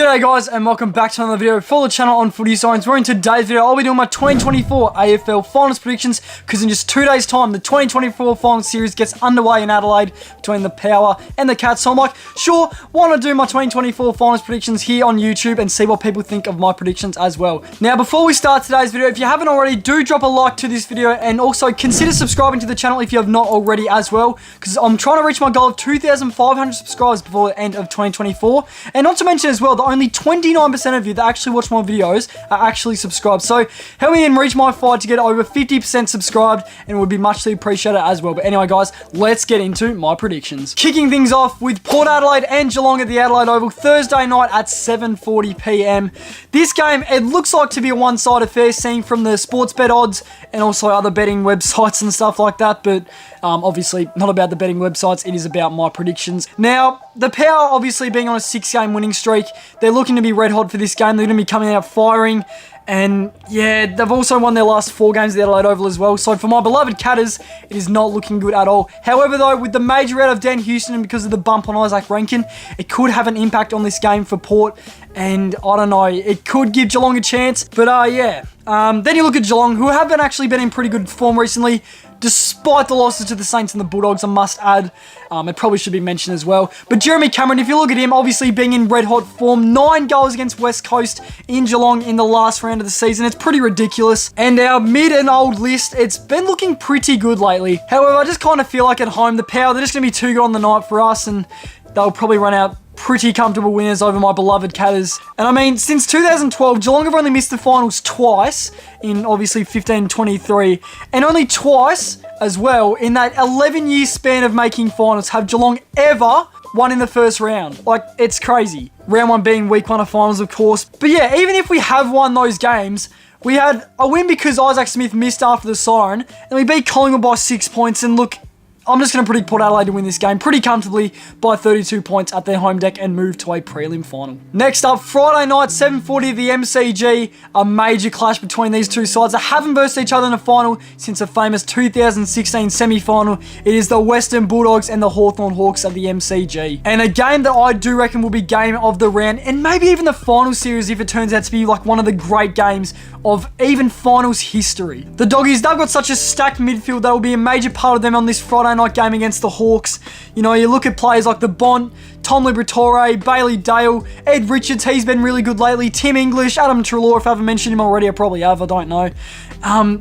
G'day guys and welcome back to another video for the channel on Footy Sirens. Where in today's video I'll be doing my 2024 AFL Finals predictions because in just 2 days time the 2024 Finals series gets underway in Adelaide between the Power and the Cats. So I'm like, sure, why not do my 2024 Finals predictions here on YouTube and see what people think of my predictions as well. Now before we start today's video, if you haven't already, do drop a like to this video and also consider subscribing to the channel if you have not already as well, because I'm trying to reach my goal of 2,500 subscribers before the end of 2024. And not to mention as well, only 29% of you that actually watch my videos are actually subscribed. So help me and reach my fight to get over 50% subscribed, and it would be muchly appreciated as well. But anyway guys, let's get into my predictions. Kicking things off with Port Adelaide and Geelong at the Adelaide Oval Thursday night at 7:40 p.m. This game, it looks like to be a one-sided affair seen from the sports bet odds and also other betting websites and stuff like that, but obviously not about the betting websites, it is about my predictions. Now, the Power obviously being on a 6-game winning streak, they're looking to be red hot for this game. They're going to be coming out firing. And yeah, they've also won their last 4 games at the Adelaide Oval as well. So for my beloved Catters, it is not looking good at all. However though, with the major out of Dan Houston and because of the bump on Isaac Rankin, it could have an impact on this game for Port. And I don't know, it could give Geelong a chance. But yeah, then you look at Geelong, who have actually been in pretty good form recently. Despite the losses to the Saints and the Bulldogs, I must add. It probably should be mentioned as well. But Jeremy Cameron, if you look at him, obviously being in red-hot form, 9 goals against West Coast in Geelong in the last round of the season. It's pretty ridiculous. And our mid and old list, it's been looking pretty good lately. However, I just kind of feel like at home, the Power, they're just going to be too good on the night for us, and they'll probably run out pretty comfortable winners over my beloved Catters. And I mean, since 2012, Geelong have only missed the finals twice in obviously 15-23, and only twice as well in that 11-year span of making finals have Geelong ever won in the first round. Like, it's crazy. Round 1 being week 1 of finals, of course. But yeah, even if we have won those games, we had a win because Isaac Smith missed after the Siren, and we beat Collingwood by 6 points, and look, I'm just going to predict Port Adelaide to win this game pretty comfortably by 32 points at their home deck and move to a prelim final. Next up, Friday night, 7:40 at the MCG, a major clash between these two sides that haven't versed each other in a final since the famous 2016 semi-final. It is the Western Bulldogs and the Hawthorn Hawks at the MCG. And a game that I do reckon will be game of the round, and maybe even the final series if it turns out to be like one of the great games of even finals history. The Doggies, they've got such a stacked midfield that will be a major part of them on this Friday night game against the Hawks. You know, you look at players like the Bont, Tom Liberatore, Bailey Dale, Ed Richards, he's been really good lately, Tim English, Adam Treloar, if I haven't mentioned him already, I probably have, I don't know.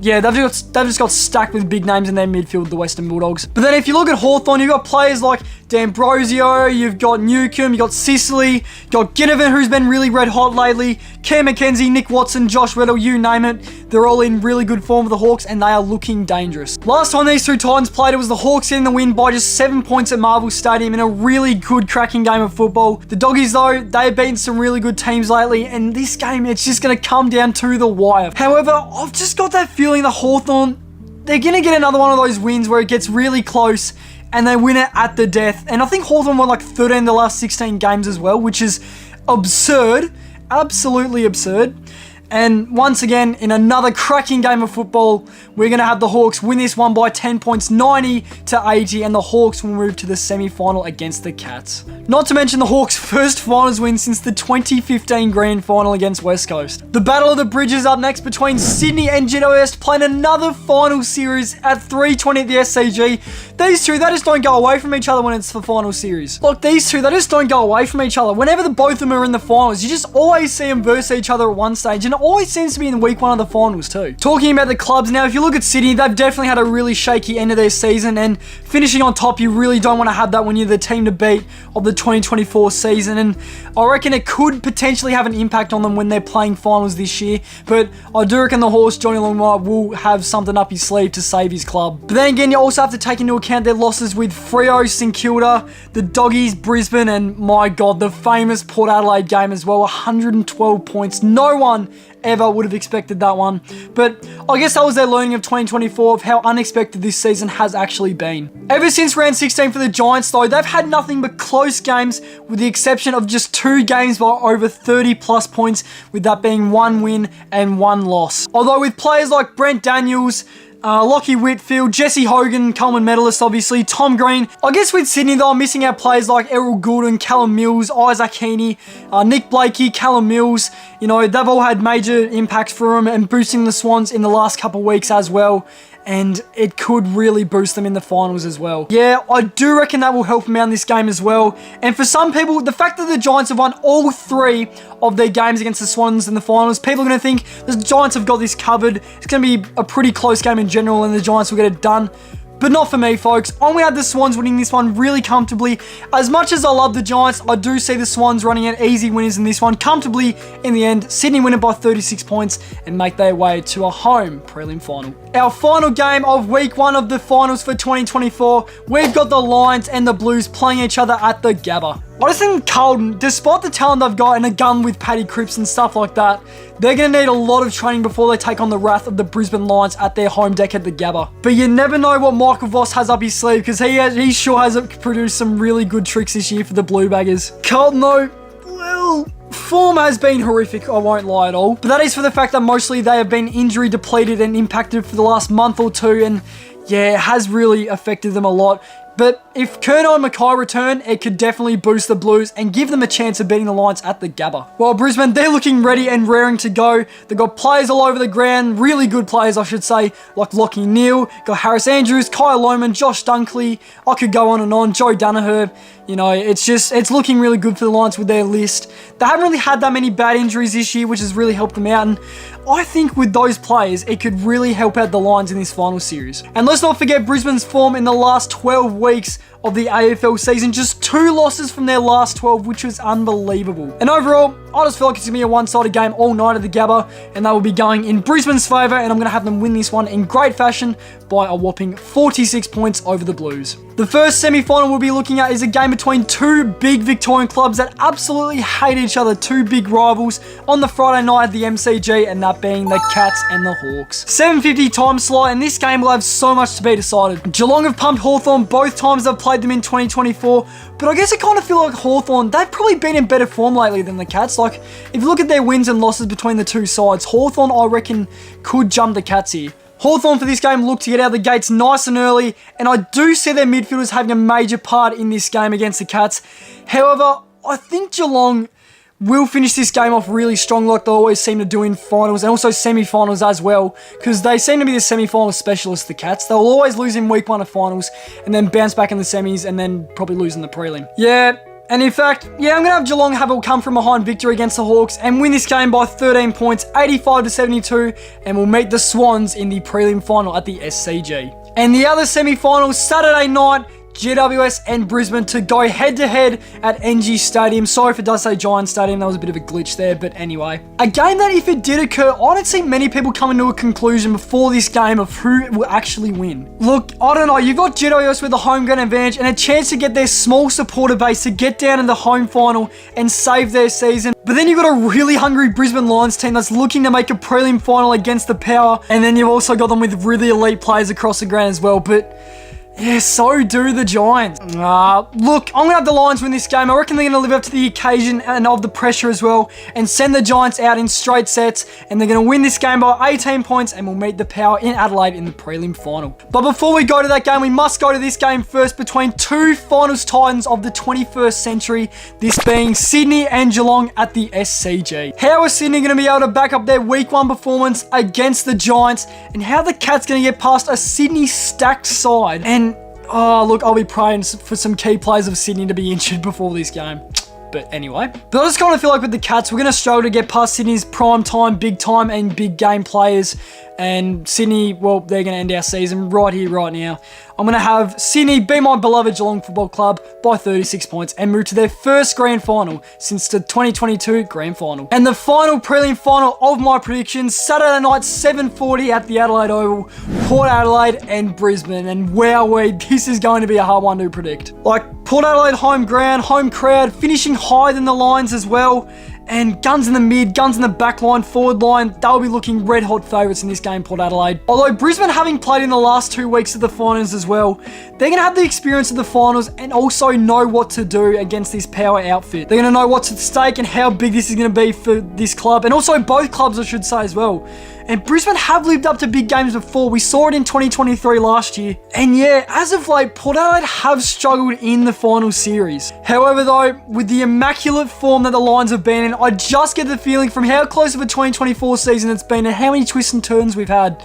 Yeah, they've just got stacked with big names in their midfield, the Western Bulldogs. But then if you look at Hawthorn, you've got players like D'Ambrosio, you've got Newcomb, you've got Sicily, you've got Ginnivan, who's been really red hot lately, Cam McKenzie, Nick Watson, Josh Weddle, you name it. They're all in really good form with the Hawks, and they are looking dangerous. Last time these two Titans played, it was the Hawks getting the win by just 7 points at Marvel Stadium in a really good cracking game of football. The Doggies though, they've beaten some really good teams lately, and this game, it's just going to come down to the wire. However, I've just got that feeling the Hawthorn, they're going to get another one of those wins where it gets really close and they win it at the death. And I think Hawthorn won like 13 of the last 16 games as well, which is absurd. Absolutely absurd. And once again, in another cracking game of football, we're going to have the Hawks win this one by 10 points, 90-80, and the Hawks will move to the semi-final against the Cats. Not to mention the Hawks' first finals win since the 2015 grand final against West Coast. The Battle of the Bridges up next between Sydney and GWS, playing another final series at 3:20 at the SCG. These two, they just don't go away from each other when it's the final series. Look, these two, they just don't go away from each other. Whenever the both of them are in the finals, you just always see them versus each other at one stage, and always seems to be in week 1 of the finals too. Talking about the clubs now, if you look at Sydney, they've definitely had a really shaky end of their season, and finishing on top, you really don't want to have that when you're the team to beat of the 2024 season, and I reckon it could potentially have an impact on them when they're playing finals this year, but I do reckon the horse, Johnny Longmire, will have something up his sleeve to save his club. But then again, you also have to take into account their losses with Freo, St Kilda, the Doggies, Brisbane, and my God, the famous Port Adelaide game as well, 112 points. No one ever would have expected that one. But I guess that was their learning of 2024 of how unexpected this season has actually been. Ever since round 16 for the Giants though, they've had nothing but close games with the exception of just 2 games by over 30 plus points, with that being 1 win and 1 loss. Although with players like Brent Daniels, Lockie Whitfield, Jesse Hogan, Coleman medalist obviously, Tom Green. I guess with Sydney though, I'm missing out players like Errol Goulden, Callum Mills, Isaac Heaney, Nick Blakey, Callum Mills. You know, they've all had major impacts for them and boosting the Swans in the last couple of weeks as well. And it could really boost them in the finals as well. Yeah, I do reckon that will help them out in this game as well. And for some people, the fact that the Giants have won all 3 of their games against the Swans in the finals, people are going to think the Giants have got this covered. It's going to be a pretty close game in general and the Giants will get it done. But not for me, folks. I'm going to have the Swans winning this one really comfortably. As much as I love the Giants, I do see the Swans running out easy winners in this one comfortably in the end. Sydney win it by 36 points and make their way to a home prelim final. Our final game of week 1 of the finals for 2024, we've got the Lions and the Blues playing each other at the Gabba. I just think Carlton, despite the talent they've got and a gun with Paddy Cripps and stuff like that, they're going to need a lot of training before they take on the wrath of the Brisbane Lions at their home deck at the Gabba. But you never know what Michael Voss has up his sleeve because he sure has produced some really good tricks this year for the Blue Baggers. Carlton though, well, form has been horrific, I won't lie at all. But that is for the fact that mostly they have been injury depleted and impacted for the last month or 2 and yeah, it has really affected them a lot. But if Curnow and Mackay return, it could definitely boost the Blues and give them a chance of beating the Lions at the Gabba. While Brisbane, they're looking ready and raring to go. They've got players all over the ground, really good players, I should say, like Lachie Neale, got Harris Andrews, Kyle Lohmann, Josh Dunkley. I could go on and on, Joe Danaher. You know, it's looking really good for the Lions with their list. They haven't really had that many bad injuries this year, which has really helped them out. And I think with those players, it could really help out the Lions in this final series. And let's not forget Brisbane's form in the last 12 weeks of the AFL season. Just 2 losses from their last 12, which was unbelievable. And overall, I just feel like it's going to be a one-sided game all night at the Gabba, and they will be going in Brisbane's favour, and I'm going to have them win this one in great fashion by a whopping 46 points over the Blues. The first semi-final we'll be looking at is a game between 2 big Victorian clubs that absolutely hate each other, 2 big rivals on the Friday night at the MCG, and that being the Cats and the Hawks. 7:50 time slot, and this game will have so much to be decided. Geelong have pumped Hawthorn both times they've played them in 2024, but I guess I kind of feel like Hawthorn, they've probably been in better form lately than the Cats. Like, if you look at their wins and losses between the 2 sides, Hawthorn, I reckon, could jump the Cats here. Hawthorn for this game look to get out of the gates nice and early, and I do see their midfielders having a major part in this game against the Cats. However, I think Geelong will finish this game off really strong like they always seem to do in finals and also semi-finals as well, because they seem to be the semi-final specialists, the Cats. They'll always lose in week 1 of finals and then bounce back in the semis and then probably lose in the prelim. Yeah. And in fact, yeah, I'm going to have Geelong have a come from behind victory against the Hawks and win this game by 13 points, 85-72, and we'll meet the Swans in the prelim final at the SCG. And the other semi-finals, Saturday night, GWS and Brisbane to go head-to-head at NG Stadium. Sorry if it does say Giant Stadium, that was a bit of a glitch there, but anyway. A game that if it did occur, I don't see many people coming to a conclusion before this game of who will actually win. Look, I don't know, you've got GWS with a home ground advantage and a chance to get their small supporter base to get down in the home final and save their season. But then you've got a really hungry Brisbane Lions team that's looking to make a prelim final against the Power, and then you've also got them with really elite players across the ground as well, but yeah, so do the Giants. Look, I'm going to have the Lions win this game. I reckon they're going to live up to the occasion and of the pressure as well and send the Giants out in straight sets, and they're going to win this game by 18 points and we'll meet the Power in Adelaide in the prelim final. But before we go to that game, we must go to this game first between 2 finals titans of the 21st century, this being Sydney and Geelong at the SCG. How is Sydney going to be able to back up their week 1 performance against the Giants, and how the Cats going to get past a Sydney stacked side? And oh, look, I'll be praying for some key players of Sydney to be injured before this game. But anyway. But I just kind of feel like with the Cats, we're going to struggle to get past Sydney's prime time, and big game players. And Sydney, well, they're going to end our season right here, right now. I'm going to have Sydney beat my beloved Geelong Football Club by 36 points and move to their first grand final since the 2022 grand final. And the final prelim final of my predictions, Saturday night, 7:40 at the Adelaide Oval, Port Adelaide and Brisbane. And wowee, this is going to be a hard one to predict. Like, Port Adelaide home ground, home crowd, finishing higher than the Lions as well. And guns in the mid, guns in the back line, forward line, they'll be looking red hot favourites in this game, Port Adelaide. Although Brisbane, having played in the last 2 weeks of the finals as well, they're going to have the experience of the finals and also know what to do against this Power outfit. They're going to know what's at stake and how big this is going to be for this club, and also both clubs, I should say, as well. And Brisbane have lived up to big games before. We saw it in 2023 last year. And yeah, as of late, Port Adelaide have struggled in the final series. However though, with the immaculate form that the Lions have been in, I just get the feeling from how close of a 2024 season it's been and how many twists and turns we've had,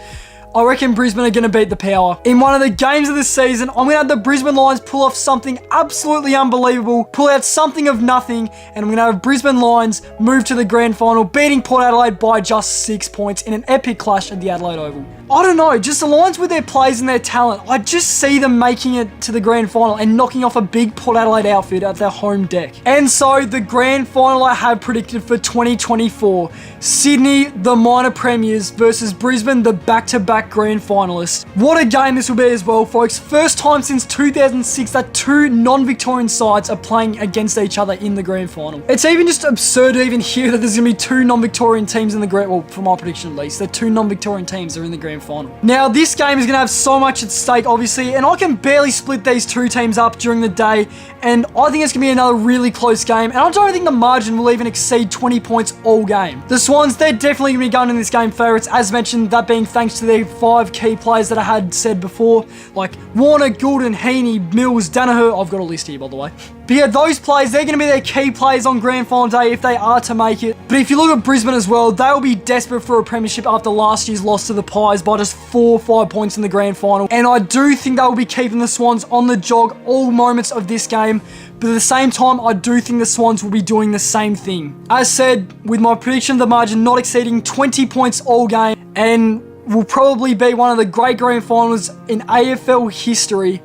I reckon Brisbane are going to beat the Power. In one of the games of the season, I'm going to have the Brisbane Lions pull off something absolutely unbelievable, pull out something of nothing, and I'm going to have Brisbane Lions move to the grand final, beating Port Adelaide by just 6 points in an epic clash at the Adelaide Oval. I don't know, just the Lions with their plays and their talent, I just see them making it to the grand final and knocking off a big Port Adelaide outfit at their home deck. And so, the grand final I have predicted for 2024, Sydney, the minor premiers, versus Brisbane, the back-to-back grand finalists. What a game this will be as well, folks. First time since 2006 that two non-Victorian sides are playing against each other in the grand final. It's even just absurd to even hear that there's going to be two non-Victorian teams in the grand, well, for my prediction at least, that two non-Victorian teams are in the grand final. Now, this game is going to have so much at stake, obviously, and I can barely split these two teams up during the day, and I think it's going to be another really close game, and I don't think the margin will even exceed 20 points all game. The Swans, they're definitely going to be going in this game favourites, as mentioned, that being thanks to their 5 key players that I had said before, like Warner, Goulden, Heaney, Mills, Danaher. I've got a list here, by the way. But yeah, those players, they're going to be their key players on grand final day if they are to make it. But if you look at Brisbane as well, they'll be desperate for a premiership after last year's loss to the Pies by just 4 or 5 points in the grand final. And I do think they'll be keeping the Swans on the jog all moments of this game. But at the same time, I do think the Swans will be doing the same thing. As said, with my prediction of the margin not exceeding 20 points all game, and will probably be one of the great grand finals in AFL history,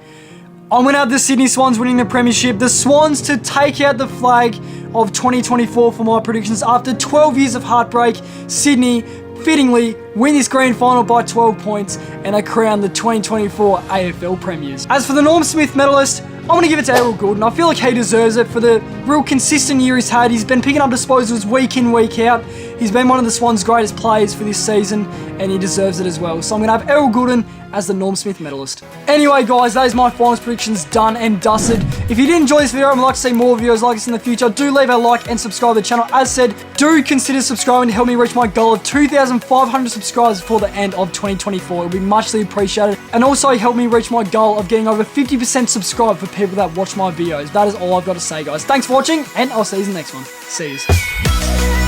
I'm going to have the Sydney Swans winning the premiership. The Swans to take out the flag of 2024 for my predictions. After 12 years of heartbreak, Sydney fittingly win this grand final by 12 points and are crowned the 2024 AFL premiers. As for the Norm Smith medalist, I'm going to give it to Errol Goulden. I feel like he deserves it for the real consistent year he's had. He's been picking up disposals week in, week out. He's been one of the Swans' greatest players for this season, and he deserves it as well. So I'm going to have Errol Goulden as the Norm Smith medalist. Anyway, guys, that is my finals predictions done and dusted. If you did enjoy this video and would like to see more videos like this in the future, do leave a like and subscribe to the channel. As said, do consider subscribing to help me reach my goal of 2,500 subscribers before the end of 2024. It would be muchly appreciated. And also help me reach my goal of getting over 50% subscribed for people that watch my videos. That is all I've got to say, guys. Thanks for watching, and I'll see you in the next one. See you.